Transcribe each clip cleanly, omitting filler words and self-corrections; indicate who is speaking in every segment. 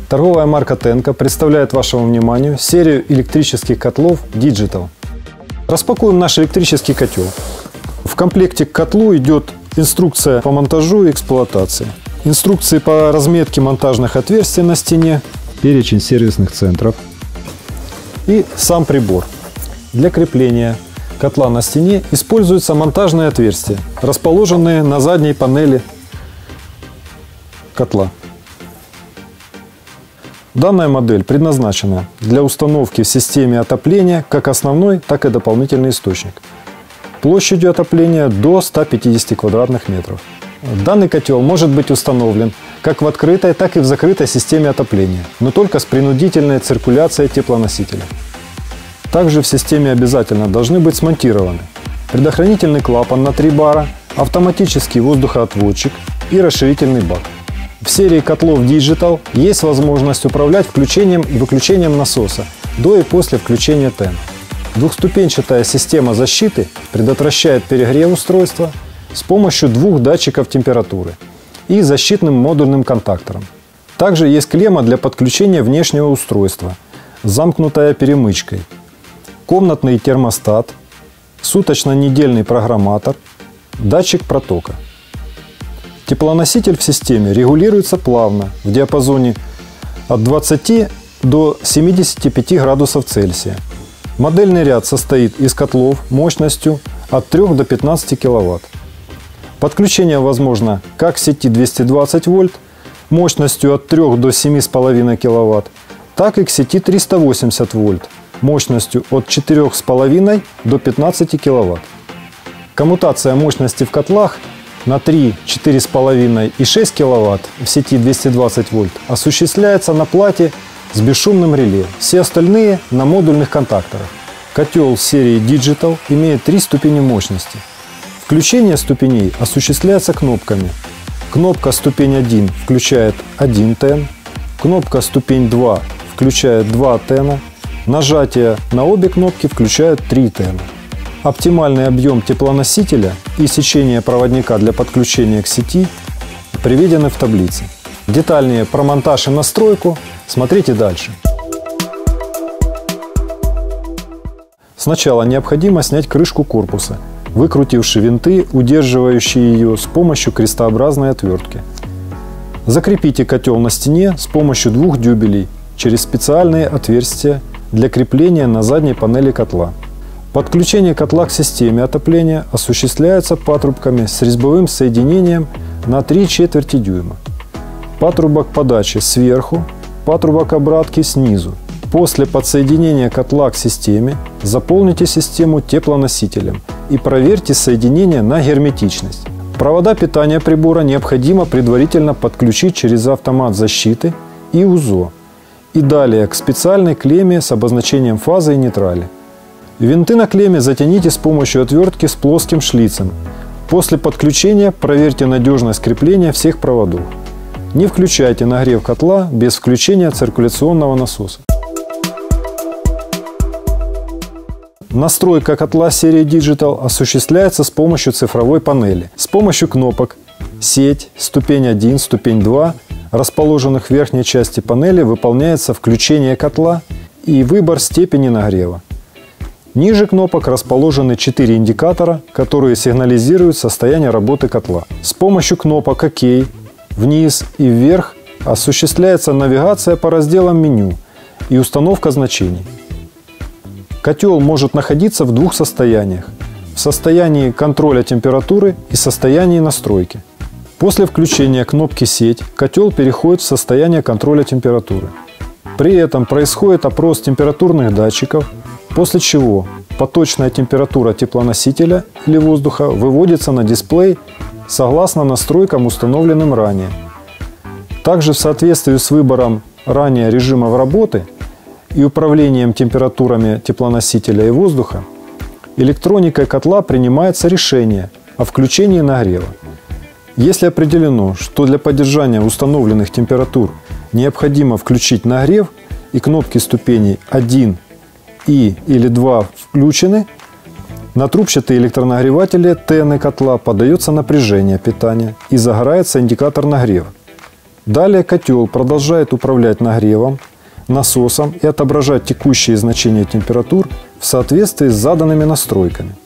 Speaker 1: Торговая марка Tenco представляет вашему вниманию серию электрических котлов Digital. Распакуем наш электрический котел. В комплекте к котлу идет инструкция по монтажу и эксплуатации, инструкции по разметке монтажных отверстий на стене, перечень сервисных центров и сам прибор. Для крепления котла на стене используются монтажные отверстия, расположенные на задней панели котла. Данная модель предназначена для установки в системе отопления как основной, так и дополнительный источник. Площадью отопления до 150 квадратных метров. Данный котел может быть установлен как в открытой, так и в закрытой системе отопления, но только с принудительной циркуляцией теплоносителя. Также в системе обязательно должны быть смонтированы предохранительный клапан на 3 бара, автоматический воздухоотводчик и расширительный бак. В серии котлов Digital есть возможность управлять включением и выключением насоса до и после включения ТЭН. Двухступенчатая система защиты предотвращает перегрев устройства с помощью 2 датчиков температуры и защитным модульным контактором. Также есть клемма для подключения внешнего устройства, замкнутая перемычкой, комнатный термостат, суточно-недельный программатор, датчик протока. Теплоноситель в системе регулируется плавно в диапазоне от 20 до 75 градусов Цельсия. Модельный ряд состоит из котлов мощностью от 3 до 15 кВт. Подключение возможно как к сети 220 вольт мощностью от 3 до 7,5 кВт, так и к сети 380 вольт мощностью от 4,5 до 15 кВт. Коммутация мощности в котлах на 3, 4,5 и 6 кВт в сети 220 вольт осуществляется на плате с бесшумным реле, все остальные на модульных контакторах. Котел серии Digital имеет 3 ступени мощности. Включение ступеней осуществляется кнопками. Кнопка ступень 1 включает 1 ТЭН, кнопка ступень 2 включает 2 ТЭНа, нажатие на обе кнопки включает 3 ТЭНа. Оптимальный объем теплоносителя и сечение проводника для подключения к сети приведены в таблице. Детальнее про монтаж и настройку смотрите дальше. Сначала необходимо снять крышку корпуса, выкрутивши винты, удерживающие ее с помощью крестообразной отвертки. Закрепите котел на стене с помощью 2 дюбелей через специальные отверстия для крепления на задней панели котла. Подключение котла к системе отопления осуществляется патрубками с резьбовым соединением на 3/4 дюйма. Патрубок подачи сверху, патрубок обратки снизу. После подсоединения котла к системе заполните систему теплоносителем и проверьте соединение на герметичность. Провода питания прибора необходимо предварительно подключить через автомат защиты и УЗО и далее к специальной клемме с обозначением фазы и нейтрали. Винты на клемме затяните с помощью отвертки с плоским шлицем. После подключения проверьте надежность крепления всех проводов. Не включайте нагрев котла без включения циркуляционного насоса. Настройка котла серии Digital осуществляется с помощью цифровой панели. С помощью кнопок «Сеть», «Ступень 1», «Ступень 2», расположенных в верхней части панели, выполняется включение котла и выбор степени нагрева. Ниже кнопок расположены 4 индикатора, которые сигнализируют состояние работы котла. С помощью кнопок «Ок», вниз и вверх осуществляется навигация по разделам меню и установка значений. Котел может находиться в 2 состояниях – в состоянии контроля температуры и состоянии настройки. После включения кнопки «Сеть» котел переходит в состояние контроля температуры. При этом происходит опрос температурных датчиков, после чего поточная температура теплоносителя или воздуха выводится на дисплей согласно настройкам, установленным ранее. Также в соответствии с выбором ранее режимов работы и управлением температурами теплоносителя и воздуха, электроникой котла принимается решение о включении нагрева. Если определено, что для поддержания установленных температур необходимо включить нагрев и кнопки ступеней 1 или 2 включены, На трубчатые электронагреватели ТН котла подается напряжение питания и загорается индикатор нагрева. Далее котел продолжает управлять нагревом, насосом и отображать текущие значения температур в соответствии с заданными настройками.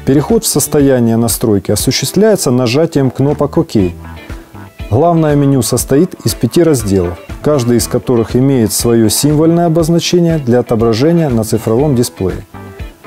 Speaker 1: Переход в состояние настройки осуществляется нажатием кнопок ОК. Главное меню состоит из 5 разделов, каждый из которых имеет свое символьное обозначение для отображения на цифровом дисплее.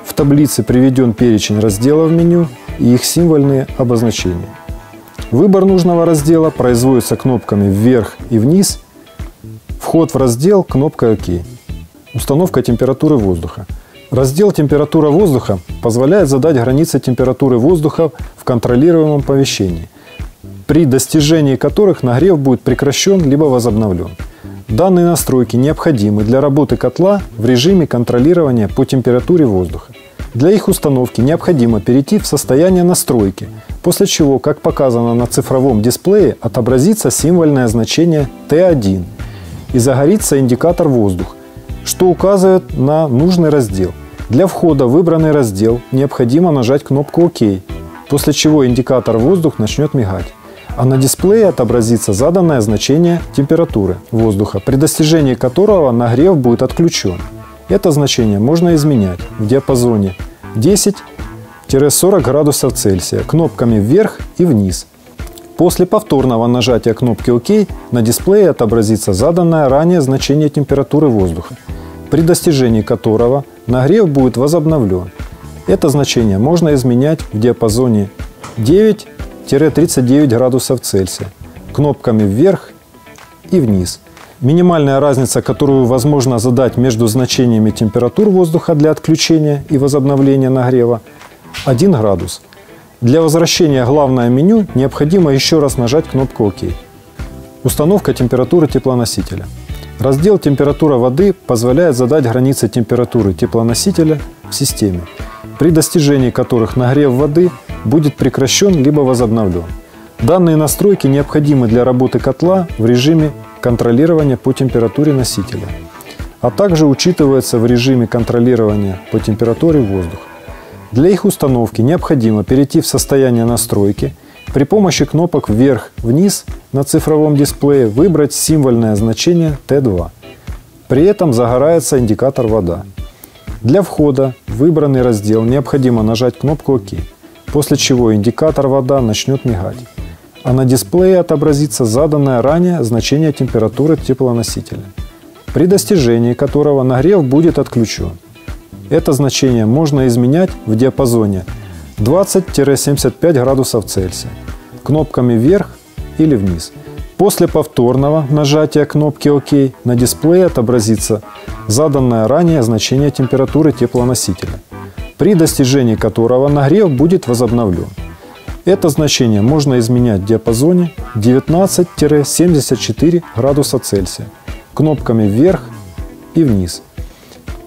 Speaker 1: В таблице приведен перечень разделов меню и их символьные обозначения. Выбор нужного раздела производится кнопками вверх и вниз. Вход в раздел кнопкой ОК. Установка температуры воздуха. Раздел «Температура воздуха» позволяет задать границы температуры воздуха в контролируемом помещении, при достижении которых нагрев будет прекращен либо возобновлен. Данные настройки необходимы для работы котла в режиме контролирования по температуре воздуха. Для их установки необходимо перейти в состояние настройки, после чего, как показано на цифровом дисплее, отобразится символьное значение Т1 и загорится индикатор «Воздух», что указывает на нужный раздел. Для входа в выбранный раздел необходимо нажать кнопку ОК, после чего индикатор «Воздух» начнет мигать, а на дисплее отобразится заданное значение температуры воздуха, при достижении которого нагрев будет отключен. Это значение можно изменять в диапазоне 10-40 градусов Цельсия кнопками вверх и вниз. После повторного нажатия кнопки ОК на дисплее отобразится заданное ранее значение температуры воздуха, при достижении которого нагрев будет возобновлен. Это значение можно изменять в диапазоне 9-39 градусов Цельсия кнопками вверх и вниз. Минимальная разница, которую возможно задать между значениями температур воздуха для отключения и возобновления нагрева – 1 градус. Для возвращения в главное меню необходимо еще раз нажать кнопку ОК. Установка температуры теплоносителя. Раздел «Температура воды» позволяет задать границы температуры теплоносителя в системе, при достижении которых нагрев воды будет прекращен либо возобновлен. Данные настройки необходимы для работы котла в режиме контролирования по температуре носителя, а также учитывается в режиме контролирования по температуре воздуха. Для их установки необходимо перейти в состояние настройки, при помощи кнопок вверх-вниз на цифровом дисплее выбрать символьное значение Т2. При этом загорается индикатор «Вода». Для входа в выбранный раздел необходимо нажать кнопку ОК, после чего индикатор «Вода» начнет мигать, а на дисплее отобразится заданное ранее значение температуры теплоносителя, при достижении которого нагрев будет отключен. Это значение можно изменять в диапазоне 20-75 градусов Цельсия кнопками вверх или вниз. После повторного нажатия кнопки ОК на дисплее отобразится заданное ранее значение температуры теплоносителя, при достижении которого нагрев будет возобновлен. Это значение можно изменять в диапазоне 19-74 градуса Цельсия кнопками вверх и вниз.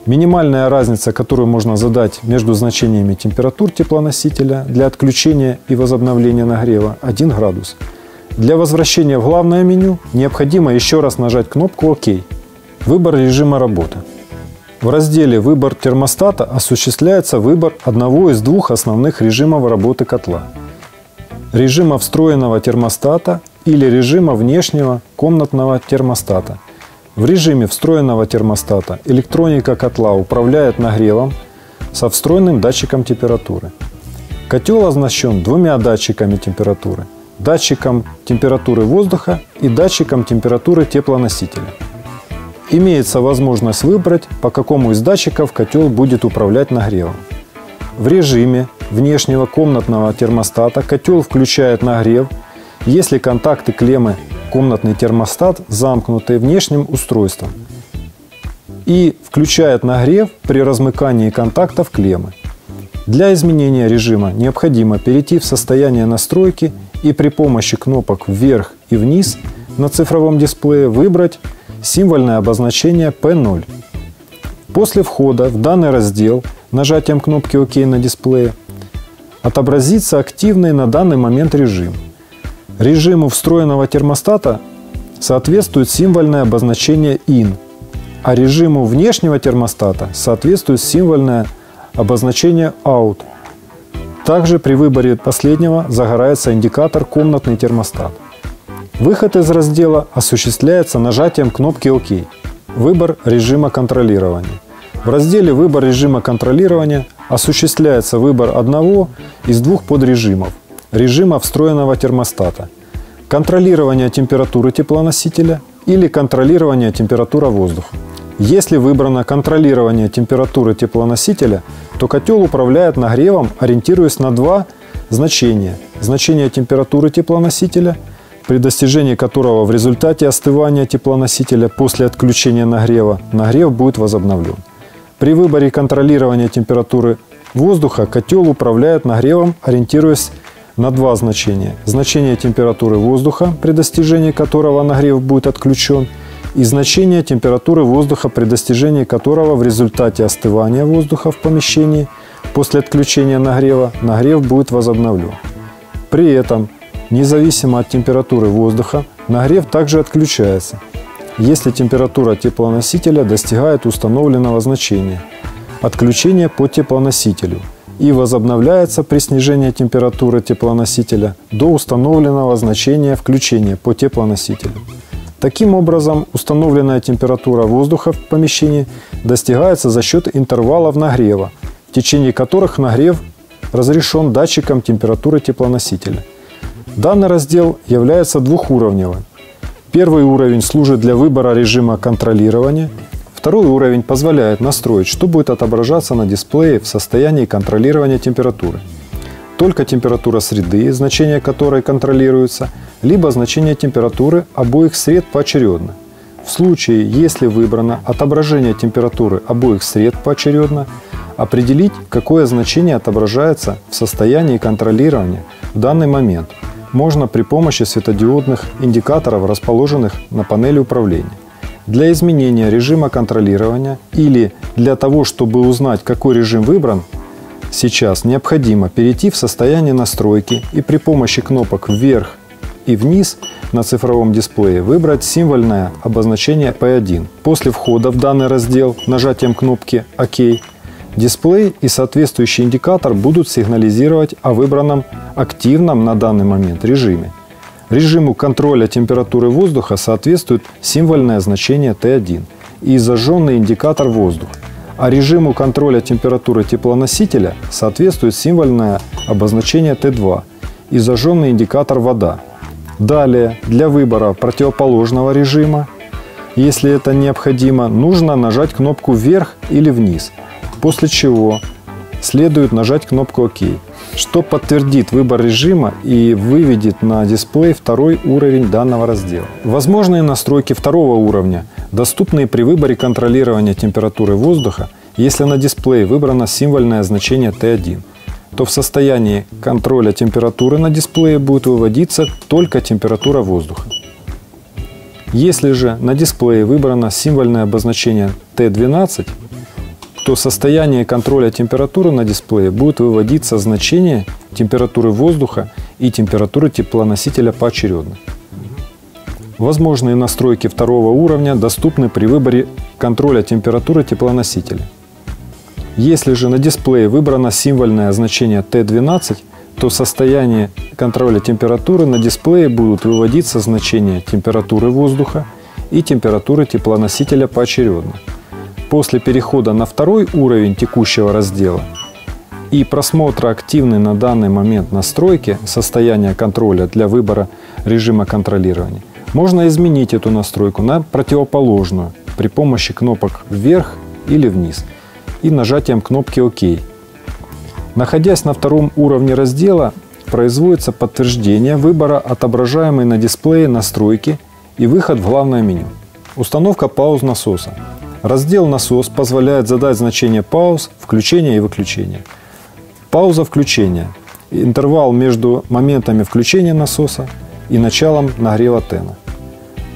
Speaker 1: Минимальная разница, которую можно задать между значениями температур теплоносителя для отключения и возобновления нагрева – 1 градус. Для возвращения в главное меню необходимо еще раз нажать кнопку ОК. Выбор режима работы. В разделе «Выбор термостата» осуществляется выбор одного из двух основных режимов работы котла – режима встроенного термостата или режима внешнего комнатного термостата. В режиме встроенного термостата электроника котла управляет нагревом со встроенным датчиком температуры. Котел оснащен 2 датчиками температуры – датчиком температуры воздуха и датчиком температуры теплоносителя. Имеется возможность выбрать, по какому из датчиков котел будет управлять нагревом. В режиме внешнего комнатного термостата котел включает нагрев, если контакты клеммы комнатный термостат замкнуты внешним устройством, и включает нагрев при размыкании контактов клеммы. Для изменения режима необходимо перейти в состояние настройки и при помощи кнопок вверх и вниз на цифровом дисплее выбрать символьное обозначение P0. После входа в данный раздел нажатием кнопки ОК на дисплее отобразится активный на данный момент режим. Режиму встроенного термостата соответствует символьное обозначение IN, а режиму внешнего термостата соответствует символьное обозначение «Out». Также при выборе последнего загорается индикатор «Комнатный термостат». Выход из раздела осуществляется нажатием кнопки «Ок». Выбор режима контролирования. В разделе «Выбор режима контролирования» осуществляется выбор одного из двух подрежимов – режима встроенного термостата, контролирование температуры теплоносителя или контролирование температуры воздуха. Если выбрано контролирование температуры теплоносителя, то котел управляет нагревом, ориентируясь на два значения. Значение температуры теплоносителя, при достижении которого в результате остывания теплоносителя после отключения нагрева нагрев будет возобновлен. При выборе контролирования температуры воздуха котел управляет нагревом, ориентируясь на два значения. Значение температуры воздуха, при достижении которого нагрев будет отключен, и значение температуры воздуха, при достижении которого в результате остывания воздуха в помещении после отключения нагрева нагрев будет возобновлен. При этом, независимо от температуры воздуха, нагрев также отключается, если температура теплоносителя достигает установленного значения отключения по теплоносителю и возобновляется при снижении температуры теплоносителя до установленного значения включения по теплоносителю. Таким образом, установленная температура воздуха в помещении достигается за счет интервалов нагрева, в течение которых нагрев разрешен датчиком температуры теплоносителя. Данный раздел является двухуровневым. Первый уровень служит для выбора режима контролирования. Второй уровень позволяет настроить, что будет отображаться на дисплее в состоянии контролирования температуры. Только температура среды, значение которой контролируется, либо значение температуры обоих сред поочередно. В случае, если выбрано отображение температуры обоих сред поочередно, определить, какое значение отображается в состоянии контролирования в данный момент можно при помощи светодиодных индикаторов, расположенных на панели управления. Для изменения режима контролирования или для того, чтобы узнать, какой режим выбран, сейчас необходимо перейти в состояние настройки и при помощи кнопок «Вверх» и «Вниз» на цифровом дисплее выбрать символьное обозначение P1. После входа в данный раздел нажатием кнопки «Ок» дисплей и соответствующий индикатор будут сигнализировать о выбранном активном на данный момент режиме. Режиму контроля температуры воздуха соответствует символьное значение T1 и зажженный индикатор воздух, а режиму контроля температуры теплоносителя соответствует символьное обозначение T2 и зажженный индикатор вода. Далее, для выбора противоположного режима, если это необходимо, нужно нажать кнопку «Вверх» или «Вниз», после чего следует нажать кнопку «Ок», что подтвердит выбор режима и выведет на дисплей второй уровень данного раздела. Возможные настройки второго уровня доступны при выборе контролирования температуры воздуха. Если на дисплее выбрано символьное значение T1, то в состоянии контроля температуры на дисплее будет выводиться только температура воздуха. Если же на дисплее выбрано символьное обозначение T12, то в состоянии контроля температуры на дисплее будет выводиться значение температуры воздуха и температуры теплоносителя поочередно. Возможные настройки второго уровня доступны при выборе контроля температуры теплоносителя. Если же на дисплее выбрано символьное значение T12, то в состоянии контроля температуры на дисплее будут выводиться значения температуры воздуха и температуры теплоносителя поочередно. После перехода на второй уровень текущего раздела и просмотра активной на данный момент настройки состояния контроля для выбора режима контролирования, можно изменить эту настройку на противоположную при помощи кнопок «Вверх» или «Вниз» и нажатием кнопки «Ок». Находясь на втором уровне раздела, производится подтверждение выбора отображаемой на дисплее настройки и выход в главное меню. Установка пауз насоса. Раздел «Насос» позволяет задать значение пауз, включения и выключения. Пауза включения – интервал между моментами включения насоса и началом нагрева тена.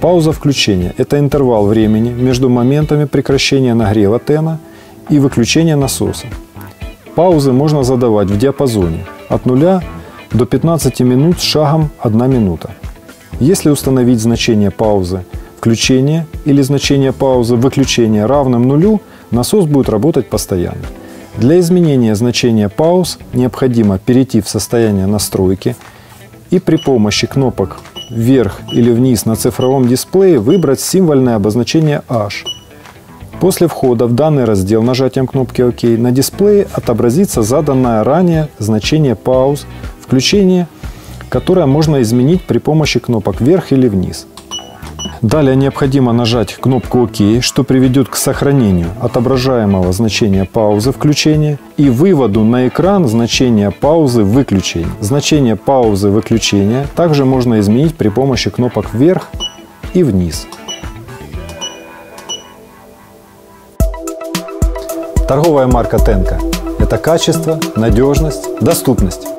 Speaker 1: Пауза включения – это интервал времени между моментами прекращения нагрева тена и выключения насоса. Паузы можно задавать в диапазоне от 0 до 15 минут с шагом 1 минута. Если установить значение паузы включения или значение паузы выключения равным нулю, насос будет работать постоянно. Для изменения значения пауз необходимо перейти в состояние настройки и при помощи кнопок вверх или вниз на цифровом дисплее выбрать символьное обозначение H. После входа в данный раздел нажатием кнопки ОК на дисплее отобразится заданное ранее значение пауз включения, которое можно изменить при помощи кнопок вверх или вниз. Далее необходимо нажать кнопку ОК, что приведет к сохранению отображаемого значения паузы включения и выводу на экран значения паузы выключения. Значение паузы выключения также можно изменить при помощи кнопок вверх и вниз. Торговая марка Tenco – это качество, надежность, доступность.